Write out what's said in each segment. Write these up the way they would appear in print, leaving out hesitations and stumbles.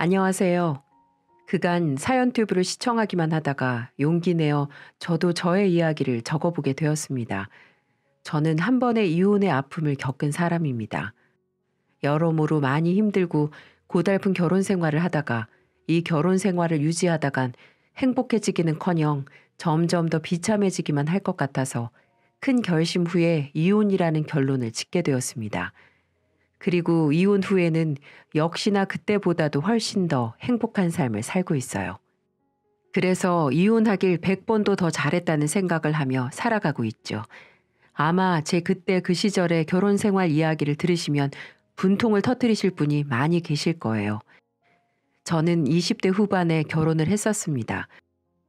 안녕하세요. 그간 사연 튜브를 시청하기만 하다가 용기 내어 저도 저의 이야기를 적어보게 되었습니다. 저는 한 번의 이혼의 아픔을 겪은 사람입니다. 여러모로 많이 힘들고 고달픈 결혼 생활을 하다가 이 결혼 생활을 유지하다간 행복해지기는커녕 점점 더 비참해지기만 할 것 같아서 큰 결심 후에 이혼이라는 결론을 짓게 되었습니다. 그리고 이혼 후에는 역시나 그때보다도 훨씬 더 행복한 삶을 살고 있어요. 그래서 이혼하길 100번도 더 잘했다는 생각을 하며 살아가고 있죠. 아마 제 그때 그 시절의 결혼 생활 이야기를 들으시면 분통을 터뜨리실 분이 많이 계실 거예요. 저는 20대 후반에 결혼을 했었습니다.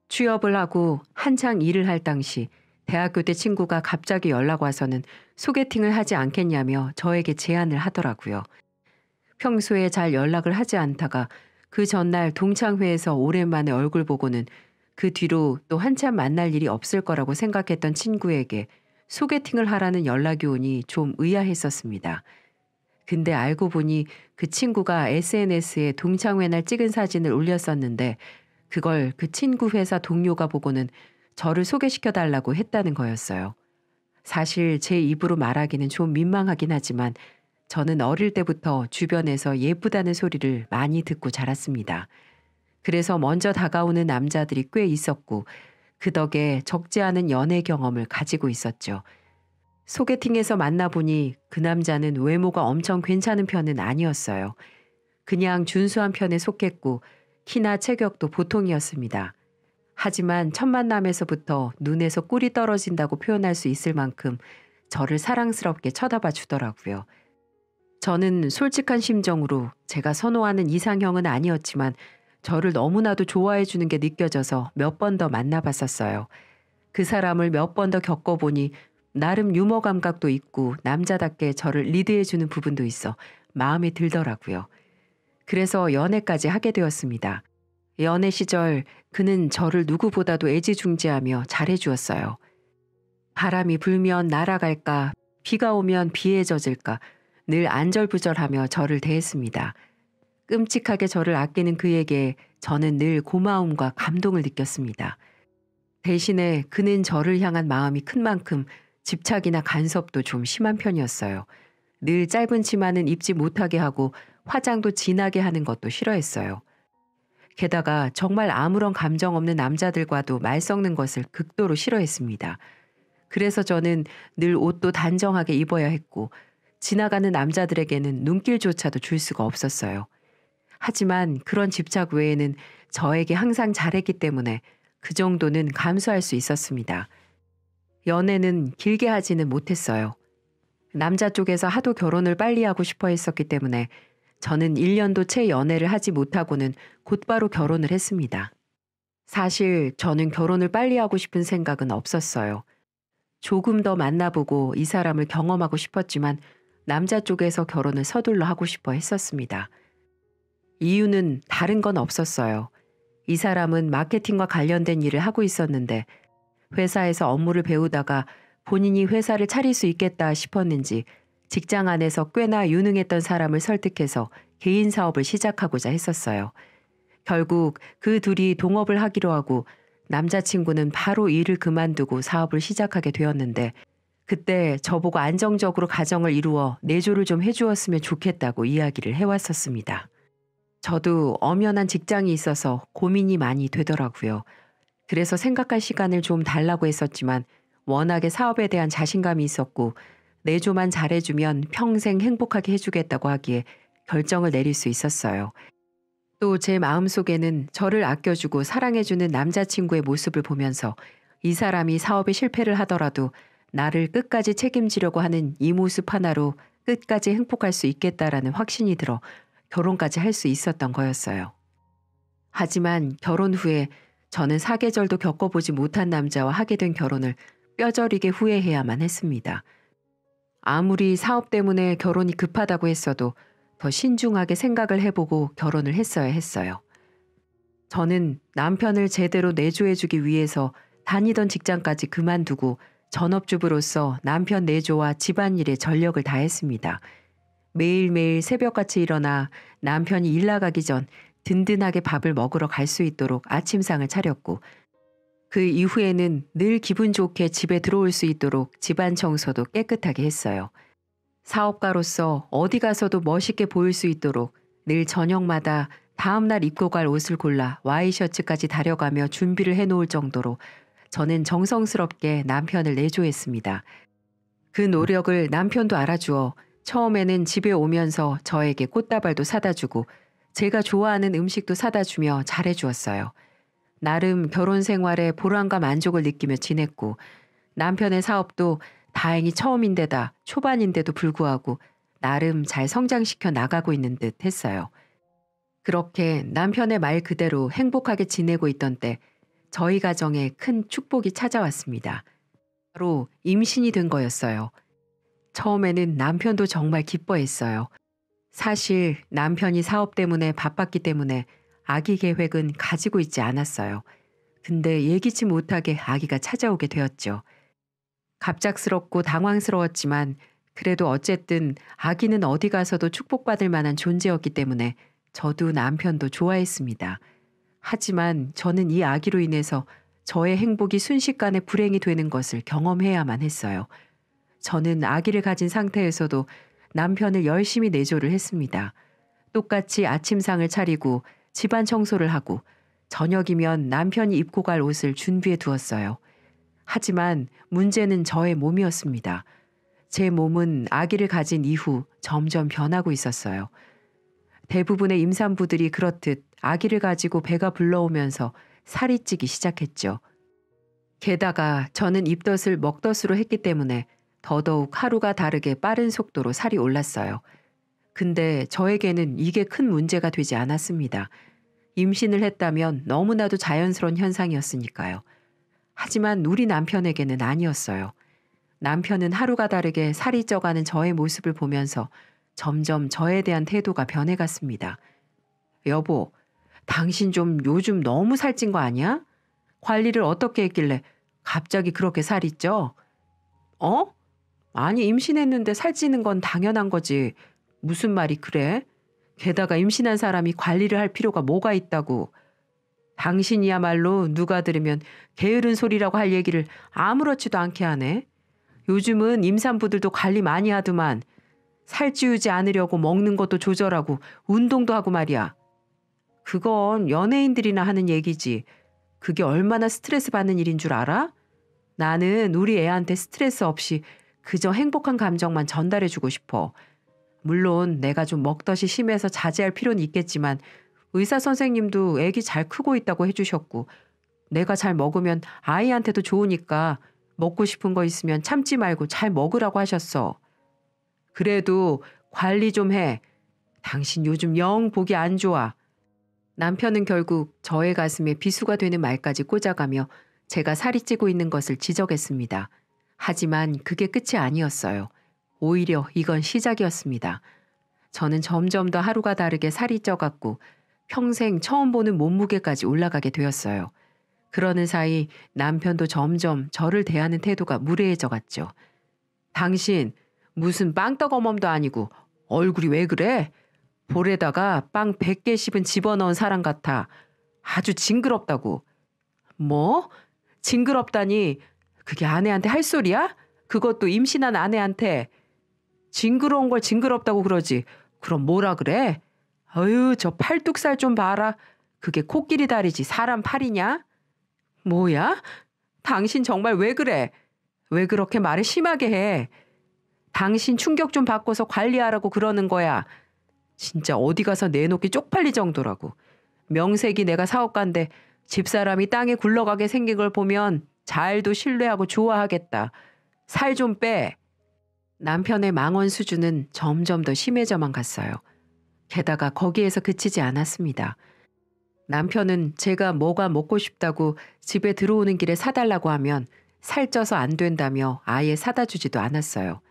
취업을 하고 한창 일을 할 당시 대학교 때 친구가 갑자기 연락 와서는 소개팅을 하지 않겠냐며 저에게 제안을 하더라고요. 평소에 잘 연락을 하지 않다가 그 전날 동창회에서 오랜만에 얼굴 보고는 그 뒤로 또 한참 만날 일이 없을 거라고 생각했던 친구에게 소개팅을 하라는 연락이 오니 좀 의아했었습니다. 근데 알고 보니 그 친구가 SNS에 동창회 날 찍은 사진을 올렸었는데 그걸 그 친구 회사 동료가 보고는 저를 소개시켜 달라고 했다는 거였어요. 사실 제 입으로 말하기는 좀 민망하긴 하지만 저는 어릴 때부터 주변에서 예쁘다는 소리를 많이 듣고 자랐습니다. 그래서 먼저 다가오는 남자들이 꽤 있었고 그 덕에 적지 않은 연애 경험을 가지고 있었죠. 소개팅에서 만나보니 그 남자는 외모가 엄청 괜찮은 편은 아니었어요. 그냥 준수한 편에 속했고 키나 체격도 보통이었습니다. 하지만 첫 만남에서부터 눈에서 꿀이 떨어진다고 표현할 수 있을 만큼 저를 사랑스럽게 쳐다봐 주더라고요. 저는 솔직한 심정으로 제가 선호하는 이상형은 아니었지만 저를 너무나도 좋아해 주는 게 느껴져서 몇 번 더 만나봤었어요. 그 사람을 몇 번 더 겪어보니 나름 유머 감각도 있고 남자답게 저를 리드해 주는 부분도 있어 마음에 들더라고요. 그래서 연애까지 하게 되었습니다. 연애 시절 그는 저를 누구보다도 애지중지하며 잘해주었어요. 바람이 불면 날아갈까, 비가 오면 비에 젖을까 늘 안절부절하며 저를 대했습니다. 끔찍하게 저를 아끼는 그에게 저는 늘 고마움과 감동을 느꼈습니다. 대신에 그는 저를 향한 마음이 큰 만큼 집착이나 간섭도 좀 심한 편이었어요. 늘 짧은 치마는 입지 못하게 하고 화장도 진하게 하는 것도 싫어했어요. 게다가 정말 아무런 감정 없는 남자들과도 말 섞는 것을 극도로 싫어했습니다. 그래서 저는 늘 옷도 단정하게 입어야 했고 지나가는 남자들에게는 눈길조차도 줄 수가 없었어요. 하지만 그런 집착 외에는 저에게 항상 잘했기 때문에 그 정도는 감수할 수 있었습니다. 연애는 길게 하지는 못했어요. 남자 쪽에서 하도 결혼을 빨리 하고 싶어 했었기 때문에 저는 1년도 채 연애를 하지 못하고는 곧바로 결혼을 했습니다. 사실 저는 결혼을 빨리 하고 싶은 생각은 없었어요. 조금 더 만나보고 이 사람을 경험하고 싶었지만 남자 쪽에서 결혼을 서둘러 하고 싶어 했었습니다. 이유는 다른 건 없었어요. 이 사람은 마케팅과 관련된 일을 하고 있었는데 회사에서 업무를 배우다가 본인이 회사를 차릴 수 있겠다 싶었는지 직장 안에서 꽤나 유능했던 사람을 설득해서 개인 사업을 시작하고자 했었어요. 결국 그 둘이 동업을 하기로 하고 남자친구는 바로 일을 그만두고 사업을 시작하게 되었는데 그때 저보고 안정적으로 가정을 이루어 내조를 좀 해주었으면 좋겠다고 이야기를 해왔었습니다. 저도 엄연한 직장이 있어서 고민이 많이 되더라고요. 그래서 생각할 시간을 좀 달라고 했었지만 워낙에 사업에 대한 자신감이 있었고 내조만 잘해주면 평생 행복하게 해주겠다고 하기에 결정을 내릴 수 있었어요. 또 제 마음속에는 저를 아껴주고 사랑해주는 남자친구의 모습을 보면서 이 사람이 사업에 실패를 하더라도 나를 끝까지 책임지려고 하는 이 모습 하나로 끝까지 행복할 수 있겠다라는 확신이 들어 결혼까지 할 수 있었던 거였어요. 하지만 결혼 후에 저는 사계절도 겪어보지 못한 남자와 하게 된 결혼을 뼈저리게 후회해야만 했습니다. 아무리 사업 때문에 결혼이 급하다고 했어도 더 신중하게 생각을 해보고 결혼을 했어야 했어요. 저는 남편을 제대로 내조해주기 위해서 다니던 직장까지 그만두고 전업주부로서 남편 내조와 집안일에 전력을 다했습니다. 매일매일 새벽같이 일어나 남편이 일 나가기 전 든든하게 밥을 먹으러 갈 수 있도록 아침상을 차렸고 그 이후에는 늘 기분 좋게 집에 들어올 수 있도록 집안 청소도 깨끗하게 했어요. 사업가로서 어디 가서도 멋있게 보일 수 있도록 늘 저녁마다 다음날 입고 갈 옷을 골라 와이셔츠까지 다려가며 준비를 해놓을 정도로 저는 정성스럽게 남편을 내조했습니다. 그 노력을 남편도 알아주어 처음에는 집에 오면서 저에게 꽃다발도 사다 주고 제가 좋아하는 음식도 사다 주며 잘해주었어요. 나름 결혼 생활에 보람과 만족을 느끼며 지냈고 남편의 사업도 다행히 처음인데다 초반인데도 불구하고 나름 잘 성장시켜 나가고 있는 듯 했어요. 그렇게 남편의 말 그대로 행복하게 지내고 있던 때 저희 가정에 큰 축복이 찾아왔습니다. 바로 임신이 된 거였어요. 처음에는 남편도 정말 기뻐했어요. 사실 남편이 사업 때문에 바빴기 때문에 아기 계획은 가지고 있지 않았어요. 근데 예기치 못하게 아기가 찾아오게 되었죠. 갑작스럽고 당황스러웠지만 그래도 어쨌든 아기는 어디 가서도 축복받을 만한 존재였기 때문에 저도 남편도 좋아했습니다. 하지만 저는 이 아기로 인해서 저의 행복이 순식간에 불행이 되는 것을 경험해야만 했어요. 저는 아기를 가진 상태에서도 남편을 열심히 내조를 했습니다. 똑같이 아침상을 차리고 집안 청소를 하고 저녁이면 남편이 입고 갈 옷을 준비해 두었어요. 하지만 문제는 저의 몸이었습니다. 제 몸은 아기를 가진 이후 점점 변하고 있었어요. 대부분의 임산부들이 그렇듯 아기를 가지고 배가 불러오면서 살이 찌기 시작했죠. 게다가 저는 입덧을 먹덧으로 했기 때문에 더더욱 하루가 다르게 빠른 속도로 살이 올랐어요. 근데 저에게는 이게 큰 문제가 되지 않았습니다. 임신을 했다면 너무나도 자연스러운 현상이었으니까요. 하지만 우리 남편에게는 아니었어요. 남편은 하루가 다르게 살이 쪄가는 저의 모습을 보면서 점점 저에 대한 태도가 변해갔습니다. 여보, 당신 좀 요즘 너무 살찐 거 아니야? 관리를 어떻게 했길래 갑자기 그렇게 살이 쪄? 어? 아니, 임신했는데 살찌는 건 당연한 거지. 무슨 말이 그래? 게다가 임신한 사람이 관리를 할 필요가 뭐가 있다고. 당신이야말로 누가 들으면 게으른 소리라고 할 얘기를 아무렇지도 않게 하네. 요즘은 임산부들도 관리 많이 하더만. 살찌우지 않으려고 먹는 것도 조절하고 운동도 하고 말이야. 그건 연예인들이나 하는 얘기지. 그게 얼마나 스트레스 받는 일인 줄 알아? 나는 우리 애한테 스트레스 없이 그저 행복한 감정만 전달해주고 싶어. 물론 내가 좀 먹덧이 심해서 자제할 필요는 있겠지만 의사 선생님도 애기 잘 크고 있다고 해주셨고 내가 잘 먹으면 아이한테도 좋으니까 먹고 싶은 거 있으면 참지 말고 잘 먹으라고 하셨어. 그래도 관리 좀 해. 당신 요즘 영 보기 안 좋아. 남편은 결국 저의 가슴에 비수가 되는 말까지 꽂아가며 제가 살이 찌고 있는 것을 지적했습니다. 하지만 그게 끝이 아니었어요. 오히려 이건 시작이었습니다. 저는 점점 더 하루가 다르게 살이 쪄갔고 평생 처음 보는 몸무게까지 올라가게 되었어요. 그러는 사이 남편도 점점 저를 대하는 태도가 무례해져 갔죠. 당신 무슨 빵떡어멈도 아니고 얼굴이 왜 그래? 볼에다가 빵 100개 씹은 집어넣은 사람 같아. 아주 징그럽다고. 뭐? 징그럽다니 그게 아내한테 할 소리야? 그것도 임신한 아내한테. 징그러운 걸 징그럽다고 그러지. 그럼 뭐라 그래? 어휴, 저 팔뚝살 좀 봐라. 그게 코끼리 다리지 사람 팔이냐? 뭐야? 당신 정말 왜 그래? 왜 그렇게 말을 심하게 해? 당신 충격 좀 받고서 관리하라고 그러는 거야. 진짜 어디 가서 내놓기 쪽팔릴 정도라고. 명색이 내가 사업가인데 집사람이 땅에 굴러가게 생긴 걸 보면 잘도 신뢰하고 좋아하겠다. 살 좀 빼. 남편의 망언 수준은 점점 더 심해져만 갔어요. 게다가 거기에서 그치지 않았습니다. 남편은 제가 뭐가 먹고 싶다고 집에 들어오는 길에 사달라고 하면 살쪄서 안 된다며 아예 사다 주지도 않았어요.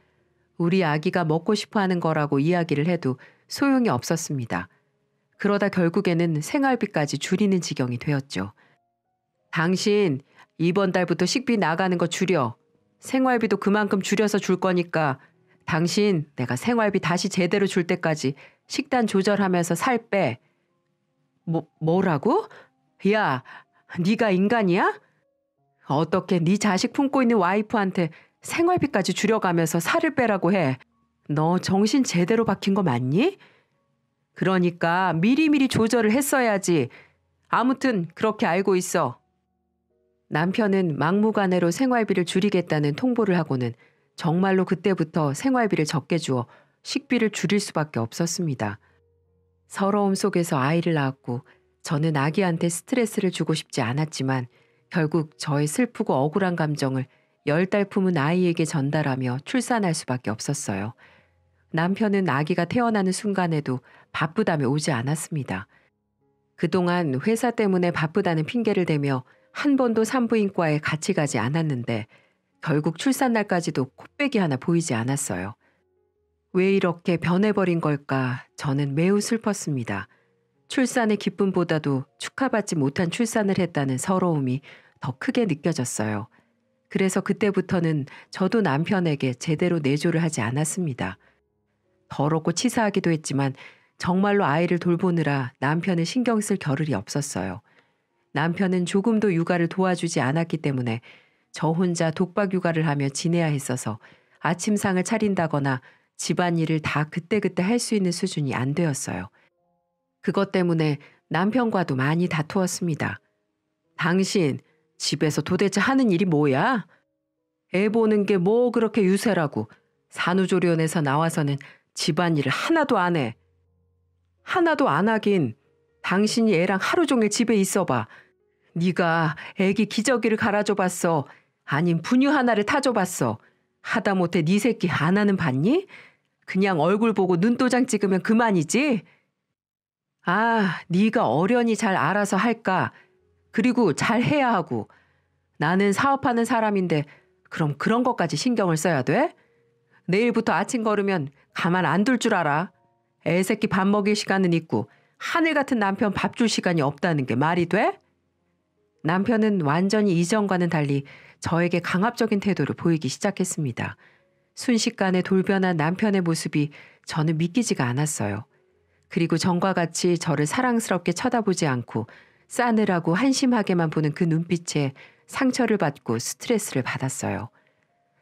우리 아기가 먹고 싶어 하는 거라고 이야기를 해도 소용이 없었습니다. 그러다 결국에는 생활비까지 줄이는 지경이 되었죠. 당신 이번 달부터 식비 나가는 거 줄여. 생활비도 그만큼 줄여서 줄 거니까 당신 내가 생활비 다시 제대로 줄 때까지 식단 조절하면서 살 빼. 뭐라고? 야, 네가 인간이야? 어떻게 네 자식 품고 있는 와이프한테 생활비까지 줄여가면서 살을 빼라고 해? 너 정신 제대로 박힌 거 맞니? 그러니까 미리미리 조절을 했어야지. 아무튼 그렇게 알고 있어. 남편은 막무가내로 생활비를 줄이겠다는 통보를 하고는 정말로 그때부터 생활비를 적게 주어 식비를 줄일 수밖에 없었습니다. 서러움 속에서 아이를 낳았고 저는 아기한테 스트레스를 주고 싶지 않았지만 결국 저의 슬프고 억울한 감정을 10달 품은 아이에게 전달하며 출산할 수밖에 없었어요. 남편은 아기가 태어나는 순간에도 바쁘다며 오지 않았습니다. 그동안 회사 때문에 바쁘다는 핑계를 대며 한 번도 산부인과에 같이 가지 않았는데 결국 출산날까지도 코빼기 하나 보이지 않았어요. 왜 이렇게 변해버린 걸까 저는 매우 슬펐습니다. 출산의 기쁨보다도 축하받지 못한 출산을 했다는 서러움이 더 크게 느껴졌어요. 그래서 그때부터는 저도 남편에게 제대로 내조를 하지 않았습니다. 더럽고 치사하기도 했지만 정말로 아이를 돌보느라 남편을 신경 쓸 겨를이 없었어요. 남편은 조금도 육아를 도와주지 않았기 때문에 저 혼자 독박 육아를 하며 지내야 했어서 아침상을 차린다거나 집안일을 다 그때그때 할 수 있는 수준이 안 되었어요. 그것 때문에 남편과도 많이 다투었습니다. 당신 집에서 도대체 하는 일이 뭐야? 애 보는 게 뭐 그렇게 유세라고. 산후조리원에서 나와서는 집안일을 하나도 안 해. 하나도 안 하긴. 당신이 애랑 하루 종일 집에 있어봐. 네가 애기 기저귀를 갈아줘봤어. 아님 분유 하나를 타줘봤어. 하다못해 네 새끼 하나는 봤니? 그냥 얼굴 보고 눈도장 찍으면 그만이지? 아, 네가 어련히 잘 알아서 할까? 그리고 잘 해야 하고. 나는 사업하는 사람인데 그럼 그런 것까지 신경을 써야 돼? 내일부터 아침 걸으면 가만 안 둘 줄 알아. 애 새끼 밥 먹일 시간은 있고 하늘 같은 남편 밥 줄 시간이 없다는 게 말이 돼? 남편은 완전히 이전과는 달리 저에게 강압적인 태도를 보이기 시작했습니다. 순식간에 돌변한 남편의 모습이 저는 믿기지가 않았어요. 그리고 전과 같이 저를 사랑스럽게 쳐다보지 않고 싸늘하고 한심하게만 보는 그 눈빛에 상처를 받고 스트레스를 받았어요.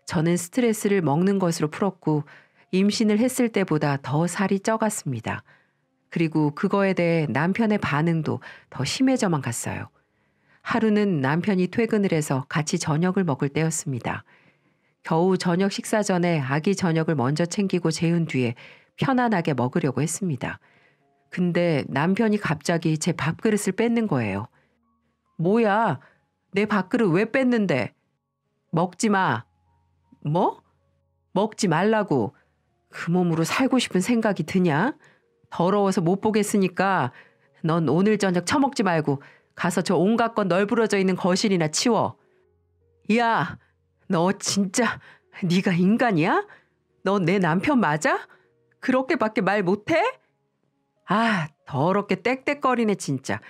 저는 스트레스를 먹는 것으로 풀었고 임신을 했을 때보다 더 살이 쪄갔습니다. 그리고 그거에 대해 남편의 반응도 더 심해져만 갔어요. 하루는 남편이 퇴근을 해서 같이 저녁을 먹을 때였습니다. 겨우 저녁 식사 전에 아기 저녁을 먼저 챙기고 재운 뒤에 편안하게 먹으려고 했습니다. 근데 남편이 갑자기 제 밥그릇을 뺏는 거예요. 뭐야? 내 밥그릇 왜 뺐는데? 먹지 마. 뭐? 먹지 말라고. 그 몸으로 살고 싶은 생각이 드냐? 더러워서 못 보겠으니까 넌 오늘 저녁 처먹지 말고 가서 저 온갖 것 널브러져 있는 거실이나 치워. 야, 너 진짜 네가 인간이야? 너 내 남편 맞아? 그렇게밖에 말 못해? 아, 더럽게 떽떽거리네 진짜.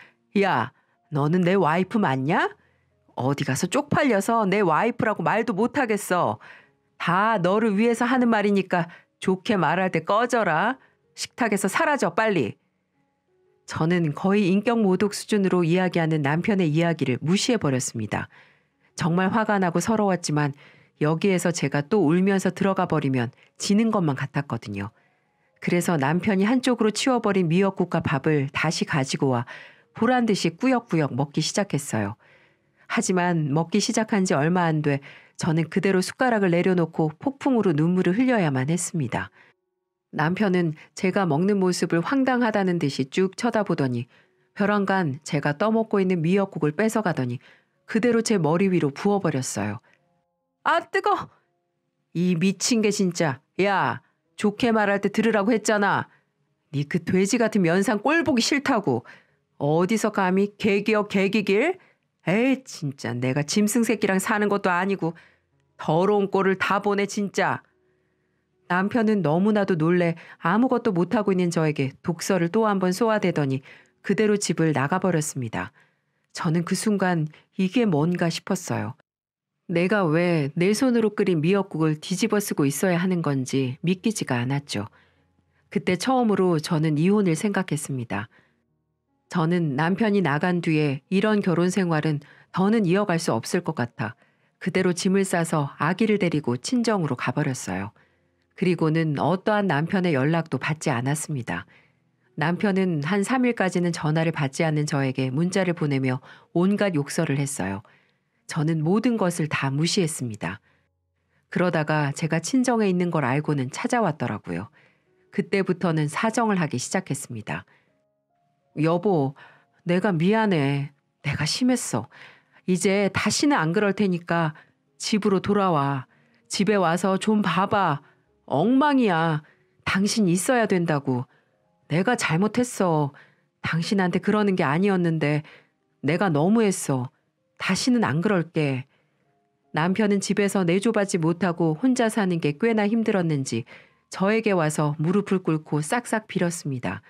야, 너는 내 와이프 맞냐? 어디 가서 쪽팔려서 내 와이프라고 말도 못하겠어. 다 너를 위해서 하는 말이니까 좋게 말할 때 꺼져라. 식탁에서 사라져 빨리. 저는 거의 인격 모독 수준으로 이야기하는 남편의 이야기를 무시해버렸습니다. 정말 화가 나고 서러웠지만 여기에서 제가 또 울면서 들어가 버리면 지는 것만 같았거든요. 그래서 남편이 한쪽으로 치워버린 미역국과 밥을 다시 가지고 와 보란 듯이 꾸역꾸역 먹기 시작했어요. 하지만 먹기 시작한 지 얼마 안 돼 저는 그대로 숟가락을 내려놓고 폭풍으로 눈물을 흘려야만 했습니다. 남편은 제가 먹는 모습을 황당하다는 듯이 쭉 쳐다보더니 벼랑간 제가 떠먹고 있는 미역국을 뺏어가더니 그대로 제 머리 위로 부어버렸어요. 아, 뜨거! 이 미친 게 진짜. 야, 좋게 말할 때 들으라고 했잖아. 네 그 돼지 같은 면상 꼴 보기 싫다고. 어디서 감히 개기어 개기길? 에이, 진짜 내가 짐승 새끼랑 사는 것도 아니고 더러운 꼴을 다 보내 진짜. 남편은 너무나도 놀래 아무것도 못하고 있는 저에게 독서를 또 한 번 쏘아대더니 그대로 집을 나가버렸습니다. 저는 그 순간 이게 뭔가 싶었어요. 내가 왜 내 손으로 끓인 미역국을 뒤집어 쓰고 있어야 하는 건지 믿기지가 않았죠. 그때 처음으로 저는 이혼을 생각했습니다. 저는 남편이 나간 뒤에 이런 결혼 생활은 더는 이어갈 수 없을 것 같아 그대로 짐을 싸서 아기를 데리고 친정으로 가버렸어요. 그리고는 어떠한 남편의 연락도 받지 않았습니다. 남편은 한 3일까지는 전화를 받지 않는 저에게 문자를 보내며 온갖 욕설을 했어요. 저는 모든 것을 다 무시했습니다. 그러다가 제가 친정에 있는 걸 알고는 찾아왔더라고요. 그때부터는 사정을 하기 시작했습니다. 여보, 내가 미안해. 내가 심했어. 이제 다시는 안 그럴 테니까 집으로 돌아와. 집에 와서 좀 봐봐. 엉망이야. 당신 있어야 된다고. 내가 잘못했어. 당신한테 그러는 게 아니었는데 내가 너무했어. 다시는 안 그럴게. 남편은 집에서 내조받지 못하고 혼자 사는 게 꽤나 힘들었는지 저에게 와서 무릎을 꿇고 싹싹 빌었습니다.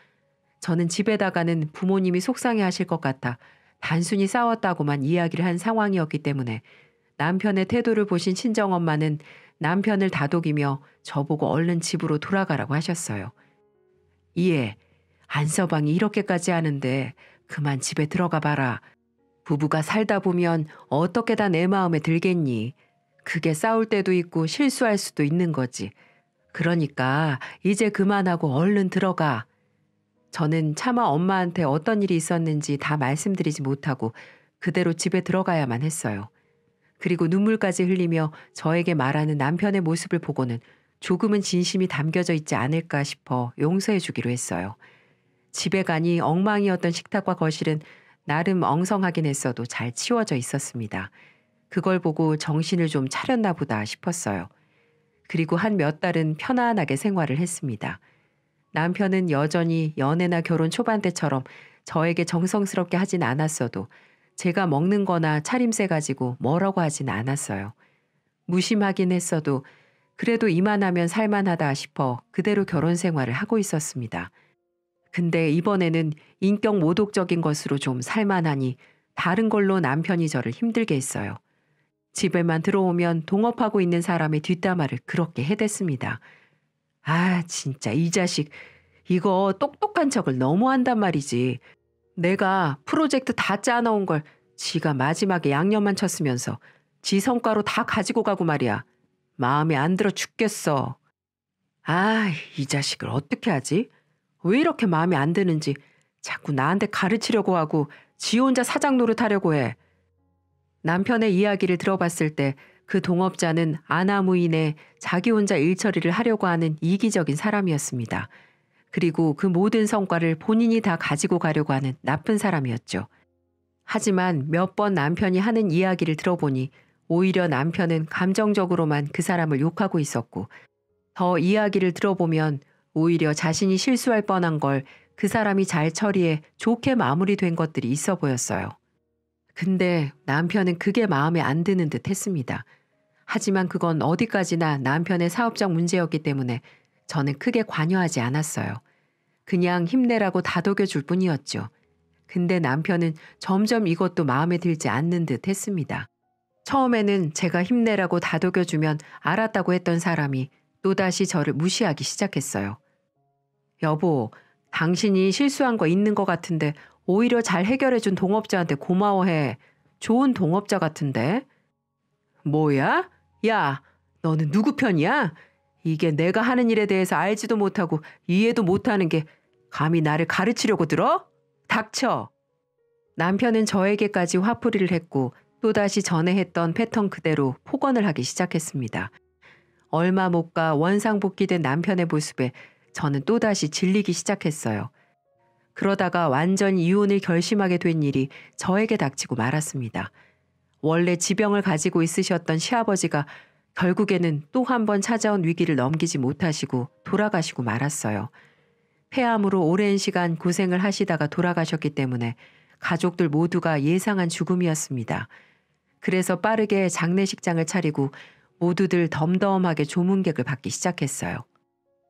저는 집에다가는 부모님이 속상해 하실 것 같아 단순히 싸웠다고만 이야기를 한 상황이었기 때문에 남편의 태도를 보신 친정엄마는 남편을 다독이며 저보고 얼른 집으로 돌아가라고 하셨어요. 이해, 안서방이 이렇게까지 하는데 그만 집에 들어가 봐라. 부부가 살다 보면 어떻게 다 내 마음에 들겠니? 그게 싸울 때도 있고 실수할 수도 있는 거지. 그러니까 이제 그만하고 얼른 들어가. 저는 차마 엄마한테 어떤 일이 있었는지 다 말씀드리지 못하고 그대로 집에 들어가야만 했어요. 그리고 눈물까지 흘리며 저에게 말하는 남편의 모습을 보고는 조금은 진심이 담겨져 있지 않을까 싶어 용서해 주기로 했어요. 집에 가니 엉망이었던 식탁과 거실은 나름 엉성하긴 했어도 잘 치워져 있었습니다. 그걸 보고 정신을 좀 차렸나 보다 싶었어요. 그리고 한 몇 달은 편안하게 생활을 했습니다. 남편은 여전히 연애나 결혼 초반 때처럼 저에게 정성스럽게 하진 않았어도 제가 먹는 거나 차림새 가지고 뭐라고 하진 않았어요. 무심하긴 했어도 그래도 이만하면 살만하다 싶어 그대로 결혼 생활을 하고 있었습니다. 근데 이번에는 인격 모독적인 것으로 좀 살만하니 다른 걸로 남편이 저를 힘들게 했어요. 집에만 들어오면 동업하고 있는 사람의 뒷담화를 그렇게 해댔습니다. 아, 진짜 이 자식 이거 똑똑한 척을 너무 한단 말이지. 내가 프로젝트 다 짜놓은 걸 지가 마지막에 양념만 쳤으면서 지 성과로 다 가지고 가고 말이야. 마음에 안 들어 죽겠어. 아, 이 자식을 어떻게 하지? 왜 이렇게 마음에 안 드는지 자꾸 나한테 가르치려고 하고 지 혼자 사장 노릇하려고 해. 남편의 이야기를 들어봤을 때 그 동업자는 아나무인에 자기 혼자 일처리를 하려고 하는 이기적인 사람이었습니다. 그리고 그 모든 성과를 본인이 다 가지고 가려고 하는 나쁜 사람이었죠. 하지만 몇 번 남편이 하는 이야기를 들어보니 오히려 남편은 감정적으로만 그 사람을 욕하고 있었고 더 이야기를 들어보면 오히려 자신이 실수할 뻔한 걸 그 사람이 잘 처리해 좋게 마무리된 것들이 있어 보였어요. 근데 남편은 그게 마음에 안 드는 듯 했습니다. 하지만 그건 어디까지나 남편의 사업적 문제였기 때문에 저는 크게 관여하지 않았어요. 그냥 힘내라고 다독여 줄 뿐이었죠. 근데 남편은 점점 이것도 마음에 들지 않는 듯 했습니다. 처음에는 제가 힘내라고 다독여 주면 알았다고 했던 사람이 또다시 저를 무시하기 시작했어요. 여보, 당신이 실수한 거 있는 것 같은데 오히려 잘 해결해 준 동업자한테 고마워해. 좋은 동업자 같은데. 뭐야? 야, 너는 누구 편이야? 이게 내가 하는 일에 대해서 알지도 못하고 이해도 못하는 게 감히 나를 가르치려고 들어? 닥쳐. 남편은 저에게까지 화풀이를 했고 또다시 전에 했던 패턴 그대로 폭언을 하기 시작했습니다. 얼마 못 가 원상복귀된 남편의 모습에 저는 또다시 질리기 시작했어요. 그러다가 완전 이혼을 결심하게 된 일이 저에게 닥치고 말았습니다. 원래 지병을 가지고 있으셨던 시아버지가 결국에는 또 한 번 찾아온 위기를 넘기지 못하시고 돌아가시고 말았어요. 폐암으로 오랜 시간 고생을 하시다가 돌아가셨기 때문에 가족들 모두가 예상한 죽음이었습니다. 그래서 빠르게 장례식장을 차리고 모두들 덤덤하게 조문객을 받기 시작했어요.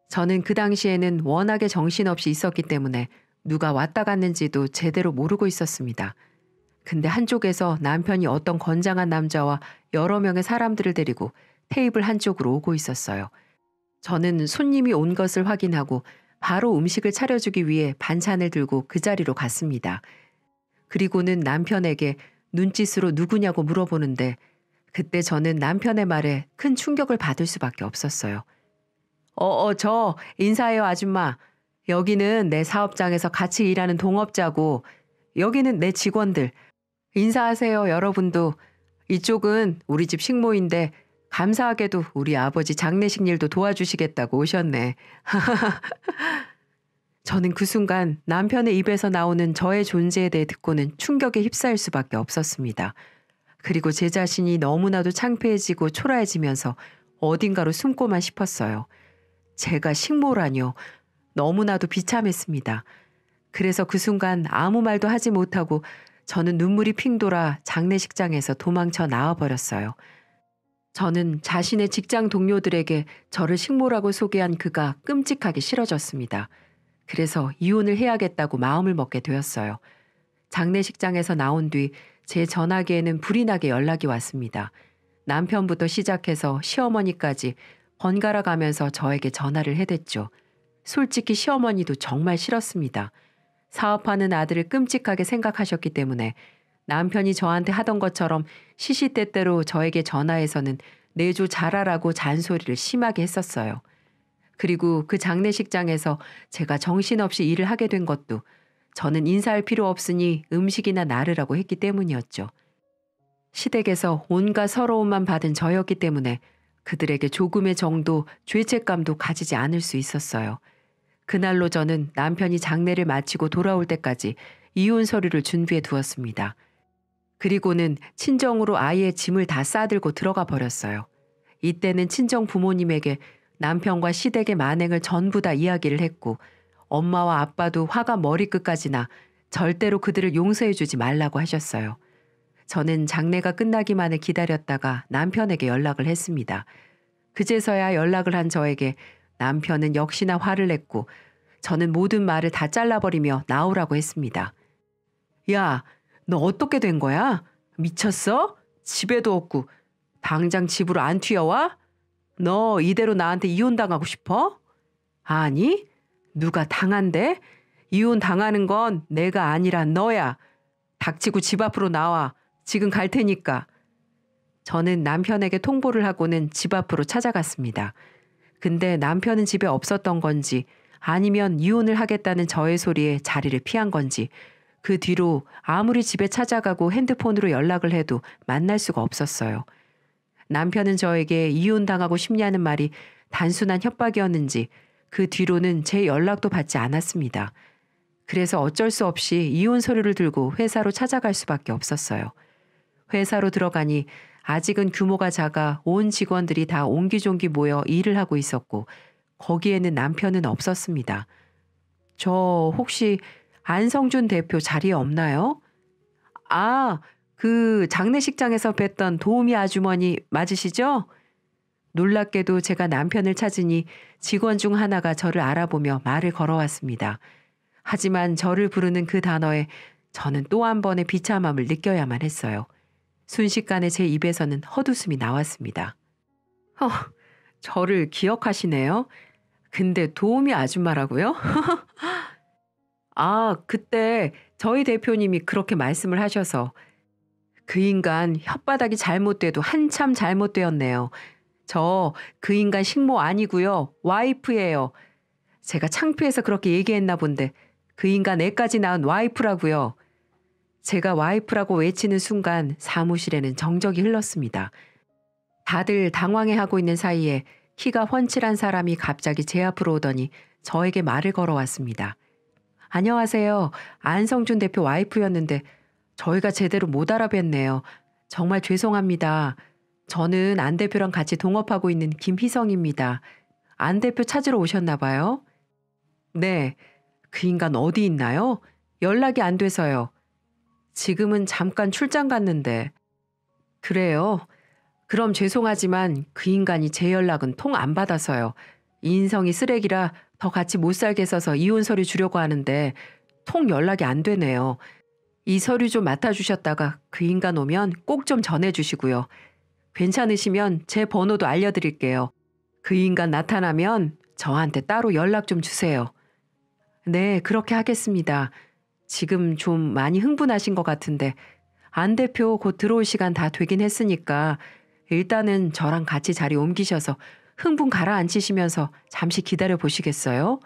저는 그 당시에는 워낙에 정신없이 있었기 때문에 누가 왔다 갔는지도 제대로 모르고 있었습니다. 근데 한쪽에서 남편이 어떤 건장한 남자와 여러 명의 사람들을 데리고 테이블 한쪽으로 오고 있었어요. 저는 손님이 온 것을 확인하고 바로 음식을 차려주기 위해 반찬을 들고 그 자리로 갔습니다. 그리고는 남편에게 눈짓으로 누구냐고 물어보는데 그때 저는 남편의 말에 큰 충격을 받을 수밖에 없었어요. 저 인사해요 아줌마. 여기는 내 사업장에서 같이 일하는 동업자고 여기는 내 직원들. 인사하세요 여러분도. 이쪽은 우리 집 식모인데 감사하게도 우리 아버지 장례식 일도 도와주시겠다고 오셨네. 저는 그 순간 남편의 입에서 나오는 저의 존재에 대해 듣고는 충격에 휩싸일 수밖에 없었습니다. 그리고 제 자신이 너무나도 창피해지고 초라해지면서 어딘가로 숨고만 싶었어요. 제가 식모라뇨. 너무나도 비참했습니다. 그래서 그 순간 아무 말도 하지 못하고 저는 눈물이 핑 돌아 장례식장에서 도망쳐 나와버렸어요. 저는 자신의 직장 동료들에게 저를 식모라고 소개한 그가 끔찍하게 싫어졌습니다. 그래서 이혼을 해야겠다고 마음을 먹게 되었어요. 장례식장에서 나온 뒤 제 전화기에는 불이 나게 연락이 왔습니다. 남편부터 시작해서 시어머니까지 번갈아 가면서 저에게 전화를 해댔죠. 솔직히 시어머니도 정말 싫었습니다. 사업하는 아들을 끔찍하게 생각하셨기 때문에 남편이 저한테 하던 것처럼 시시때때로 저에게 전화해서는 내조 잘하라고 잔소리를 심하게 했었어요. 그리고 그 장례식장에서 제가 정신없이 일을 하게 된 것도 저는 인사할 필요 없으니 음식이나 나르라고 했기 때문이었죠. 시댁에서 온갖 서러움만 받은 저였기 때문에 그들에게 조금의 정도, 죄책감도 가지지 않을 수 있었어요. 그날로 저는 남편이 장례를 마치고 돌아올 때까지 이혼 서류를 준비해 두었습니다. 그리고는 친정으로 아이의 짐을 다 싸들고 들어가 버렸어요. 이때는 친정 부모님에게 남편과 시댁의 만행을 전부 다 이야기를 했고 엄마와 아빠도 화가 머리끝까지 나 절대로 그들을 용서해주지 말라고 하셨어요. 저는 장례가 끝나기만을 기다렸다가 남편에게 연락을 했습니다. 그제서야 연락을 한 저에게 남편은 역시나 화를 냈고 저는 모든 말을 다 잘라버리며 나오라고 했습니다. 야, 너 어떻게 된 거야? 미쳤어? 집에도 없고 당장 집으로 안 튀어와? 너 이대로 나한테 이혼당하고 싶어? 아니, 누가 당한대? 이혼 당하는 건 내가 아니라 너야. 닥치고 집 앞으로 나와. 지금 갈 테니까. 저는 남편에게 통보를 하고는 집 앞으로 찾아갔습니다. 근데 남편은 집에 없었던 건지 아니면 이혼을 하겠다는 저의 소리에 자리를 피한 건지 그 뒤로 아무리 집에 찾아가고 핸드폰으로 연락을 해도 만날 수가 없었어요. 남편은 저에게 이혼당하고 싶냐는 말이 단순한 협박이었는지 그 뒤로는 제 연락도 받지 않았습니다. 그래서 어쩔 수 없이 이혼 서류를 들고 회사로 찾아갈 수밖에 없었어요. 회사로 들어가니 아직은 규모가 작아 온 직원들이 다 옹기종기 모여 일을 하고 있었고 거기에는 남편은 없었습니다. 저 혹시 안성준 대표 자리에 없나요? 아, 그 장례식장에서 뵀던 도우미 아주머니 맞으시죠? 놀랍게도 제가 남편을 찾으니 직원 중 하나가 저를 알아보며 말을 걸어왔습니다. 하지만 저를 부르는 그 단어에 저는 또 한 번의 비참함을 느껴야만 했어요. 순식간에 제 입에서는 헛웃음이 나왔습니다. 저를 기억하시네요? 근데 도우미 아줌마라고요? 아, 그때 저희 대표님이 그렇게 말씀을 하셔서 그 인간 혓바닥이 잘못돼도 한참 잘못되었네요. 저 그 인간 식모 아니고요. 와이프예요. 제가 창피해서 그렇게 얘기했나 본데 그 인간 애까지 낳은 와이프라고요. 제가 와이프라고 외치는 순간 사무실에는 정적이 흘렀습니다. 다들 당황해하고 있는 사이에 키가 훤칠한 사람이 갑자기 제 앞으로 오더니 저에게 말을 걸어왔습니다. 안녕하세요. 안성준 대표 와이프였는데 저희가 제대로 못 알아뵀네요. 정말 죄송합니다. 저는 안 대표랑 같이 동업하고 있는 김희성입니다. 안 대표 찾으러 오셨나 봐요? 네. 그 인간 어디 있나요? 연락이 안 돼서요. 지금은 잠깐 출장 갔는데. 그래요? 그럼 죄송하지만 그 인간이 제 연락은 통 안 받아서요. 인성이 쓰레기라 더 같이 못 살겠어서 이혼 서류 주려고 하는데 통 연락이 안 되네요. 이 서류 좀 맡아주셨다가 그 인간 오면 꼭 좀 전해주시고요. 괜찮으시면 제 번호도 알려드릴게요. 그 인간 나타나면 저한테 따로 연락 좀 주세요. 네, 그렇게 하겠습니다. 지금 좀 많이 흥분하신 것 같은데 안 대표 곧 들어올 시간 다 되긴 했으니까 일단은 저랑 같이 자리 옮기셔서 흥분 가라앉히시면서 잠시 기다려 보시겠어요?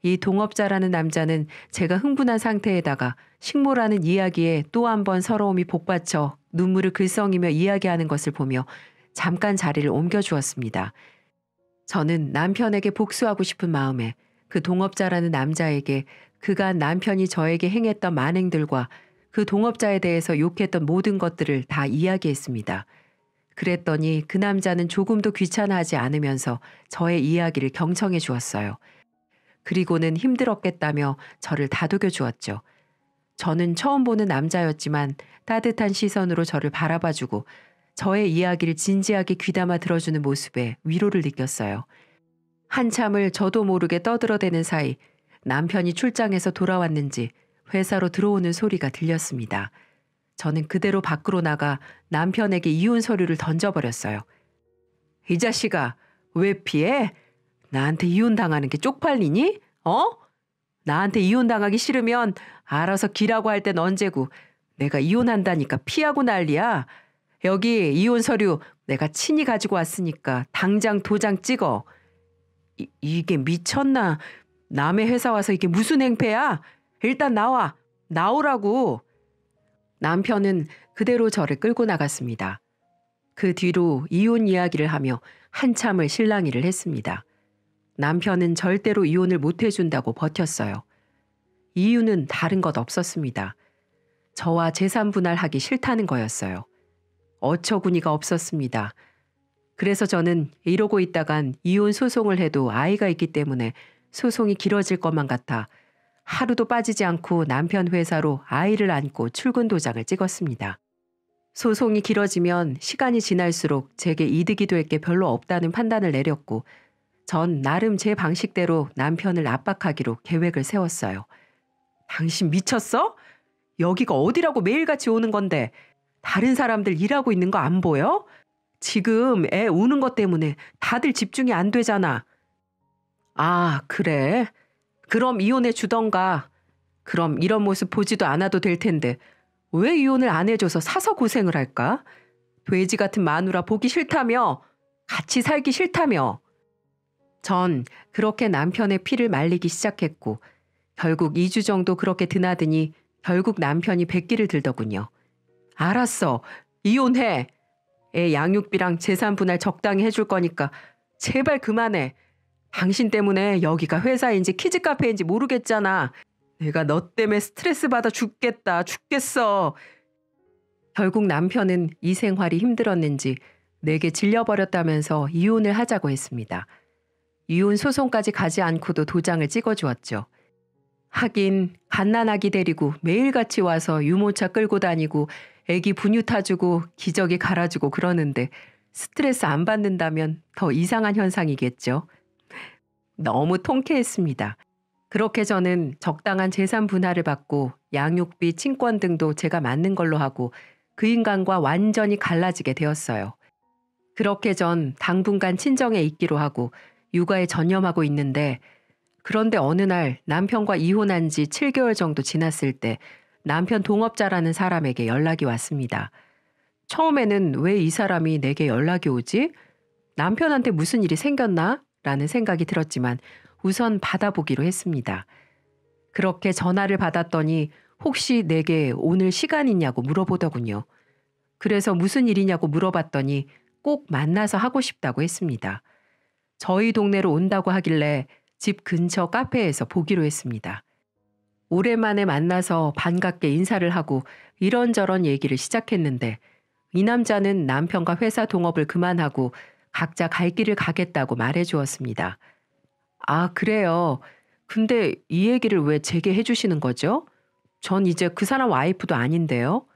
이 동업자라는 남자는 제가 흥분한 상태에다가 식모라는 이야기에 또 한 번 서러움이 복받쳐 눈물을 글썽이며 이야기하는 것을 보며 잠깐 자리를 옮겨주었습니다. 저는 남편에게 복수하고 싶은 마음에 그 동업자라는 남자에게 그간 남편이 저에게 행했던 만행들과 그 동업자에 대해서 욕했던 모든 것들을 다 이야기했습니다. 그랬더니 그 남자는 조금도 귀찮아하지 않으면서 저의 이야기를 경청해 주었어요. 그리고는 힘들었겠다며 저를 다독여 주었죠. 저는 처음 보는 남자였지만 따뜻한 시선으로 저를 바라봐주고 저의 이야기를 진지하게 귀담아 들어주는 모습에 위로를 느꼈어요. 한참을 저도 모르게 떠들어대는 사이 남편이 출장에서 돌아왔는지 회사로 들어오는 소리가 들렸습니다. 저는 그대로 밖으로 나가 남편에게 이혼 서류를 던져버렸어요. 이 자식아, 왜 피해? 나한테 이혼당하는 게 쪽팔리니? 어? 나한테 이혼당하기 싫으면 알아서 기라고 할 땐 언제고 내가 이혼한다니까 피하고 난리야. 여기 이혼 서류 내가 친히 가지고 왔으니까 당장 도장 찍어. 이게 미쳤나? 남의 회사 와서 이게 무슨 행패야? 일단 나와. 나오라고. 남편은 그대로 저를 끌고 나갔습니다. 그 뒤로 이혼 이야기를 하며 한참을 실랑이를 했습니다. 남편은 절대로 이혼을 못 해준다고 버텼어요. 이유는 다른 것 없었습니다. 저와 재산 분할하기 싫다는 거였어요. 어처구니가 없었습니다. 그래서 저는 이러고 있다간 이혼 소송을 해도 아이가 있기 때문에 소송이 길어질 것만 같아 하루도 빠지지 않고 남편 회사로 아이를 안고 출근 도장을 찍었습니다. 소송이 길어지면 시간이 지날수록 제게 이득이 될 게 별로 없다는 판단을 내렸고 전 나름 제 방식대로 남편을 압박하기로 계획을 세웠어요. 당신 미쳤어? 여기가 어디라고 매일같이 오는 건데 다른 사람들 일하고 있는 거 안 보여? 지금 애 우는 것 때문에 다들 집중이 안 되잖아. 아, 그래? 그럼 이혼해 주던가. 그럼 이런 모습 보지도 않아도 될 텐데 왜 이혼을 안 해줘서 사서 고생을 할까? 돼지 같은 마누라 보기 싫다며? 같이 살기 싫다며? 전 그렇게 남편의 피를 말리기 시작했고 결국 2주 정도 그렇게 드나드니 결국 남편이 백기를 들더군요. 알았어. 이혼해. 애 양육비랑 재산 분할 적당히 해줄 거니까 제발 그만해. 당신 때문에 여기가 회사인지 키즈카페인지 모르겠잖아. 내가 너 때문에 스트레스 받아 죽겠어. 결국 남편은 이 생활이 힘들었는지 내게 질려버렸다면서 이혼을 하자고 했습니다. 이혼 소송까지 가지 않고도 도장을 찍어주었죠. 하긴 갓난아기 데리고 매일같이 와서 유모차 끌고 다니고 애기 분유 타주고 기저귀 갈아주고 그러는데 스트레스 안 받는다면 더 이상한 현상이겠죠. 너무 통쾌했습니다. 그렇게 저는 적당한 재산 분할을 받고 양육비, 친권 등도 제가 맞는 걸로 하고 그 인간과 완전히 갈라지게 되었어요. 그렇게 전 당분간 친정에 있기로 하고 육아에 전념하고 있는데 그런데 어느 날 남편과 이혼한 지 7개월 정도 지났을 때 남편 동업자라는 사람에게 연락이 왔습니다. 처음에는 왜 이 사람이 내게 연락이 오지? 남편한테 무슨 일이 생겼나? 라는 생각이 들었지만 우선 받아보기로 했습니다. 그렇게 전화를 받았더니 혹시 내게 오늘 시간 있냐고 물어보더군요. 그래서 무슨 일이냐고 물어봤더니 꼭 만나서 하고 싶다고 했습니다. 저희 동네로 온다고 하길래 집 근처 카페에서 보기로 했습니다. 오랜만에 만나서 반갑게 인사를 하고 이런저런 얘기를 시작했는데 이 남자는 남편과 회사 동업을 그만하고 각자 갈 길을 가겠다고 말해주었습니다. 아, 그래요. 근데 이 얘기를 왜 제게 해주시는 거죠? 전 이제 그 사람 와이프도 아닌데요.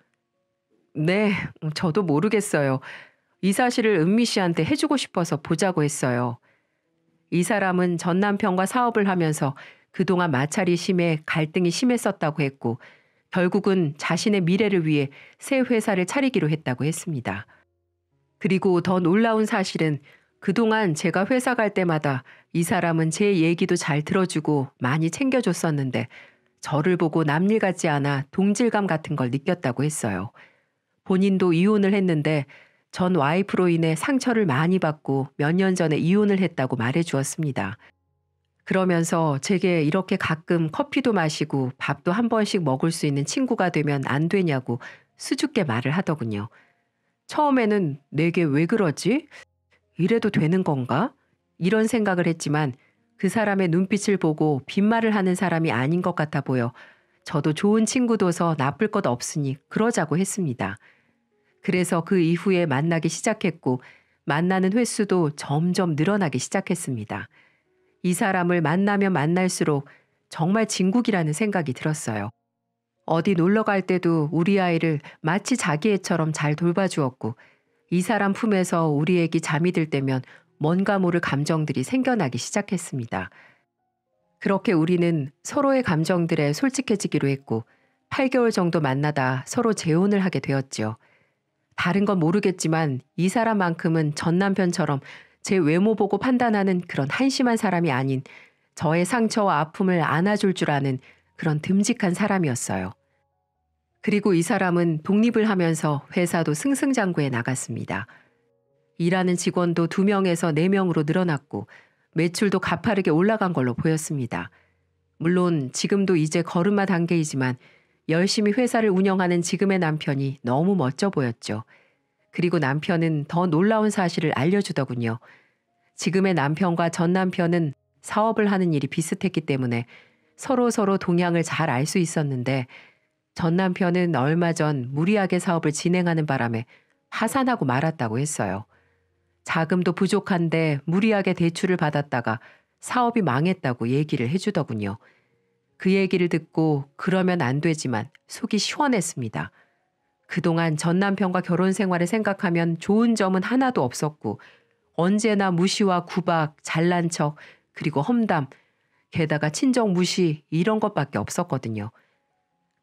네, 저도 모르겠어요. 이 사실을 은미 씨한테 해주고 싶어서 보자고 했어요. 이 사람은 전 남편과 사업을 하면서 그동안 마찰이 심해 갈등이 심했었다고 했고 결국은 자신의 미래를 위해 새 회사를 차리기로 했다고 했습니다. 그리고 더 놀라운 사실은 그동안 제가 회사 갈 때마다 이 사람은 제 얘기도 잘 들어주고 많이 챙겨줬었는데 저를 보고 남일 같지 않아 동질감 같은 걸 느꼈다고 했어요. 본인도 이혼을 했는데 전 와이프로 인해 상처를 많이 받고 몇 년 전에 이혼을 했다고 말해 주었습니다. 그러면서 제게 이렇게 가끔 커피도 마시고 밥도 한 번씩 먹을 수 있는 친구가 되면 안 되냐고 수줍게 말을 하더군요. 처음에는 내게 왜 그러지? 이래도 되는 건가? 이런 생각을 했지만 그 사람의 눈빛을 보고 빈말을 하는 사람이 아닌 것 같아 보여 저도 좋은 친구도서 나쁠 것 없으니 그러자고 했습니다. 그래서 그 이후에 만나기 시작했고 만나는 횟수도 점점 늘어나기 시작했습니다. 이 사람을 만나면 만날수록 정말 진국이라는 생각이 들었어요. 어디 놀러 갈 때도 우리 아이를 마치 자기 애처럼 잘 돌봐주었고 이 사람 품에서 우리 애기 잠이 들 때면 뭔가 모를 감정들이 생겨나기 시작했습니다. 그렇게 우리는 서로의 감정들에 솔직해지기로 했고 8개월 정도 만나다 서로 재혼을 하게 되었죠. 다른 건 모르겠지만 이 사람만큼은 전 남편처럼 제 외모 보고 판단하는 그런 한심한 사람이 아닌 저의 상처와 아픔을 안아줄 줄 아는 그런 듬직한 사람이었어요. 그리고 이 사람은 독립을 하면서 회사도 승승장구해 나갔습니다. 일하는 직원도 2명에서 4명으로 늘어났고 매출도 가파르게 올라간 걸로 보였습니다. 물론 지금도 이제 걸음마 단계이지만 열심히 회사를 운영하는 지금의 남편이 너무 멋져 보였죠. 그리고 남편은 더 놀라운 사실을 알려주더군요. 지금의 남편과 전 남편은 사업을 하는 일이 비슷했기 때문에 서로 동향을 잘 알 수 있었는데 전 남편은 얼마 전 무리하게 사업을 진행하는 바람에 파산하고 말았다고 했어요. 자금도 부족한데 무리하게 대출을 받았다가 사업이 망했다고 얘기를 해주더군요. 그 얘기를 듣고 그러면 안 되지만 속이 시원했습니다. 그동안 전 남편과 결혼 생활을 생각하면 좋은 점은 하나도 없었고 언제나 무시와 구박, 잘난 척, 그리고 험담, 게다가 친정 무시 이런 것밖에 없었거든요.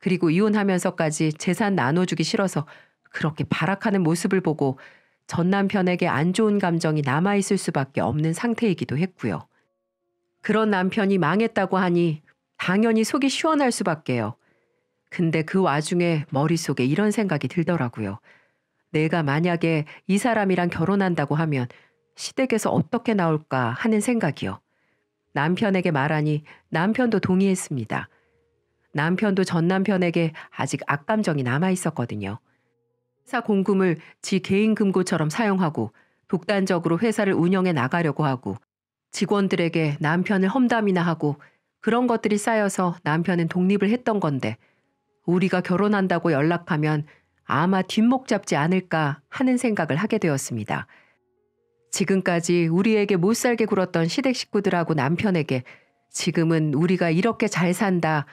그리고 이혼하면서까지 재산 나눠주기 싫어서 그렇게 발악하는 모습을 보고 전 남편에게 안 좋은 감정이 남아있을 수밖에 없는 상태이기도 했고요. 그런 남편이 망했다고 하니 당연히 속이 시원할 수밖에요. 근데 그 와중에 머릿속에 이런 생각이 들더라고요. 내가 만약에 이 사람이랑 결혼한다고 하면 시댁에서 어떻게 나올까 하는 생각이요. 남편에게 말하니 남편도 동의했습니다. 남편도 전 남편에게 아직 악감정이 남아있었거든요. 회사 공금을 지 개인 금고처럼 사용하고 독단적으로 회사를 운영해 나가려고 하고 직원들에게 남편을 험담이나 하고 그런 것들이 쌓여서 남편은 독립을 했던 건데 우리가 결혼한다고 연락하면 아마 뒷목 잡지 않을까 하는 생각을 하게 되었습니다. 지금까지 우리에게 못 살게 굴었던 시댁 식구들하고 남편에게 지금은 우리가 이렇게 잘 산다,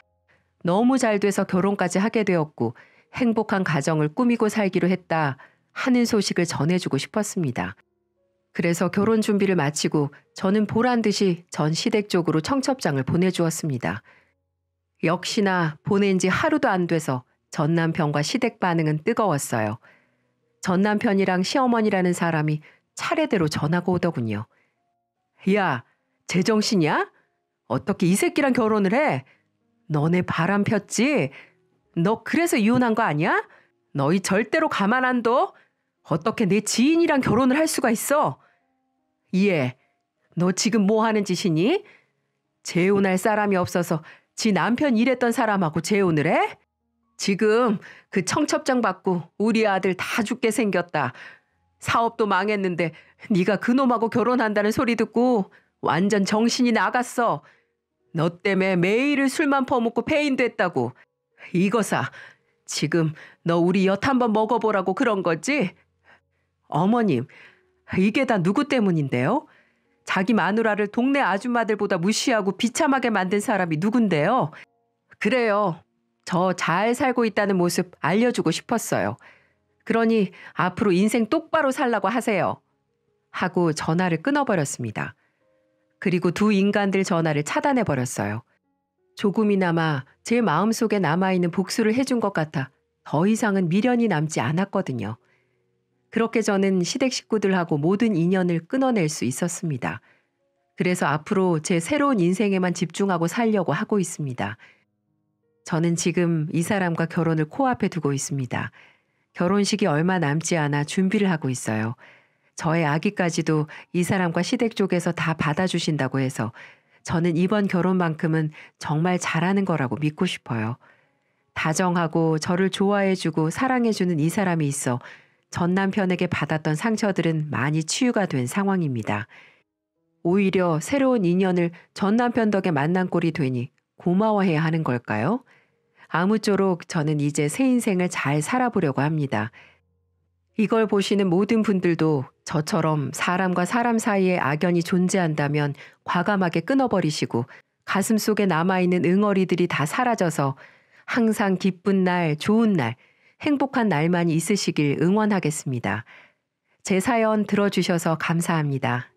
너무 잘 돼서 결혼까지 하게 되었고 행복한 가정을 꾸미고 살기로 했다 하는 소식을 전해주고 싶었습니다. 그래서 결혼 준비를 마치고 저는 보란 듯이 전 시댁 쪽으로 청첩장을 보내주었습니다. 역시나 보낸 지 하루도 안 돼서 전 남편과 시댁 반응은 뜨거웠어요. 전 남편이랑 시어머니라는 사람이 차례대로 전화가 오더군요. 야, 제정신이야? 어떻게 이 새끼랑 결혼을 해? 너네 바람 폈지? 너 그래서 이혼한 거 아니야? 너희 절대로 가만 안 둬? 어떻게 내 지인이랑 결혼을 할 수가 있어? 얘, 너 지금 뭐 하는 짓이니? 재혼할 사람이 없어서 지 남편 일했던 사람하고 재혼을 해? 지금 그 청첩장 받고 우리 아들 다 죽게 생겼다. 사업도 망했는데 네가 그놈하고 결혼한다는 소리 듣고 완전 정신이 나갔어. 너 때문에 매일을 술만 퍼먹고 폐인됐다고. 이거사, 지금 너 우리 엿 한번 먹어보라고 그런 거지? 어머님, 이게 다 누구 때문인데요? 자기 마누라를 동네 아줌마들보다 무시하고 비참하게 만든 사람이 누군데요? 그래요. 저 잘 살고 있다는 모습 알려주고 싶었어요. 그러니 앞으로 인생 똑바로 살라고 하세요. 하고 전화를 끊어버렸습니다. 그리고 두 인간들 전화를 차단해버렸어요. 조금이나마 제 마음속에 남아있는 복수를 해준 것 같아 더 이상은 미련이 남지 않았거든요. 그렇게 저는 시댁 식구들하고 모든 인연을 끊어낼 수 있었습니다. 그래서 앞으로 제 새로운 인생에만 집중하고 살려고 하고 있습니다. 저는 지금 이 사람과 결혼을 코앞에 두고 있습니다. 결혼식이 얼마 남지 않아 준비를 하고 있어요. 저의 아기까지도 이 사람과 시댁 쪽에서 다 받아주신다고 해서 저는 이번 결혼만큼은 정말 잘하는 거라고 믿고 싶어요. 다정하고 저를 좋아해주고 사랑해주는 이 사람이 있어 전 남편에게 받았던 상처들은 많이 치유가 된 상황입니다. 오히려 새로운 인연을 전 남편 덕에 만난 꼴이 되니 고마워해야 하는 걸까요? 아무쪼록 저는 이제 새 인생을 잘 살아보려고 합니다. 이걸 보시는 모든 분들도 저처럼 사람과 사람 사이에 악연이 존재한다면 과감하게 끊어버리시고 가슴 속에 남아있는 응어리들이 다 사라져서 항상 기쁜 날, 좋은 날, 행복한 날만이 있으시길 응원하겠습니다. 제 사연 들어주셔서 감사합니다.